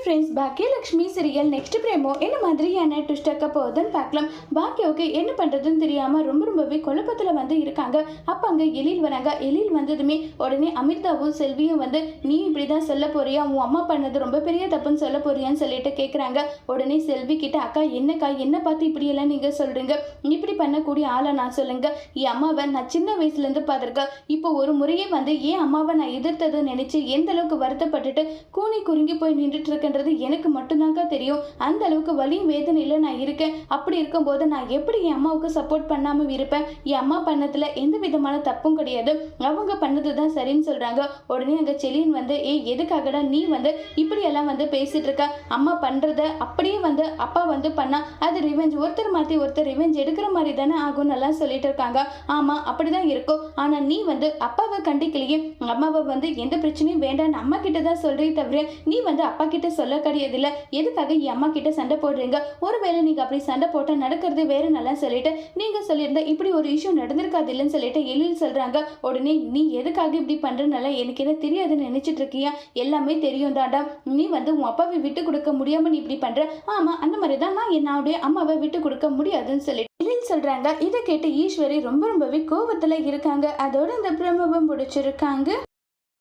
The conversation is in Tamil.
Friends, Bakkiyalakshmi serial next promo என்ன மாதிரியான ட்விஸ்ட் ஆக்க போகுதுன்னு பார்க்கலாம். பாக்கியோக்கு என்ன பண்ணுறதுன்னு தெரியாமல் ரொம்பவே குழப்பத்தில் இருக்காங்க. அப்போ அங்கே எழில் வராங்க. எழில் வந்ததுமே உடனே அமிர்தாவும் செல்வியும் நீ இப்படி தான் சொல்ல போறியா, உன் அம்மா பண்ணது ரொம்ப பெரிய தப்புன்னு சொல்ல போறியான்னு சொல்லிட்டு கேட்குறாங்க. உடனே செல்வி கிட்ட, அக்கா என்னக்கா என்ன பார்த்து இப்படியெல்லாம் நீங்கள் சொல்கிறீங்க, இப்படி பண்ணக்கூடிய ஆளை நான் சொல்லுங்க. என் அம்மாவை நான் சின்ன வயசுலேருந்து பார்த்துருக்கேன். இப்போ ஒரு முறையே என் அம்மாவை நான் எதிர்த்ததை நினச்சி எந்த அளவுக்கு வருத்தப்பட்டுட்டு கூனி குறுங்கி போய் நின்றுட்டு இருக்குன்றது எனக்கு மட்டும்தாங்க தெரியும். அந்த அளவுக்கு வலியும் வேதனையில் நான் இருக்கேன். அப்படி இருக்கும்போது நான் எப்படி என் அம்மாவுக்கு சப்போர்ட் பண்ணாமல் இருப்பேன்? என் அம்மா பண்ணதில் எந்த விதமான தப்பும் கிடையாது, அவங்க பண்ணது தான் சரின்னு சொல்கிறாங்க. உடனே அங்கே செலியன் எதுக்காகடா நீ இப்படியெல்லாம் பேசிட்டு இருக்க? அம்மா பண்ணுறத அப்படியே அப்பா பண்ணா அது ரிவெஞ்ச், ஒருத்தர் மாற்றி ஒருத்தர் ரிவெஞ்ச் எடுக்கிற மாதிரி தானே ஆகும்னு எல்லாம் சொல்லிட்டு இருக்காங்க. ஆமாம் அப்படிதான் இருக்கும். ஆனால் நீ அப்பாவை கண்டிக்கலையே, அம்மாவை எந்த பிரச்சனையும் வேண்டான்னு அம்மா கிட்ட தான் சொல்கிறே தவிர நீ அப்பா கிட்ட சொல்ல கிடையாது. இல்லை எதுக்காக என் அம்மா கிட்ட சண்டை போடுறீங்க? ஒருவேளை நீங்கள் அப்படி சண்டை போட்டால் நடக்கிறது வேறு நல்லா சொல்லிட்டு நீங்கள் சொல்லியிருந்தா இப்படி ஒரு இஷ்யூ நடந்திருக்காது இல்லைன்னு சொல்லிட்டு எழில் சொல்கிறாங்க. உடனே நீ எதுக்காக இப்படி பண்ணுறனால எனக்கு என்ன தெரியாதுன்னு நினச்சிட்டு இருக்கியா? எல்லாமே தெரியும் தாண்டா. நீ உன் அப்பாவை விட்டு கொடுக்க முடியாமல் நீ இப்படி பண்ணுற. ஆமாம் அந்த மாதிரி தான் நான் என்னுடைய அம்மாவை விட்டு கொடுக்க முடியாதுன்னு சொல்லிட்டு சொல்கிறாங்க. இதை கேட்டு ஈஸ்வரி ரொம்பவே கோபத்தில் இருக்காங்க. அதோட இந்த பிரமபம் பிடிச்சிருக்காங்க.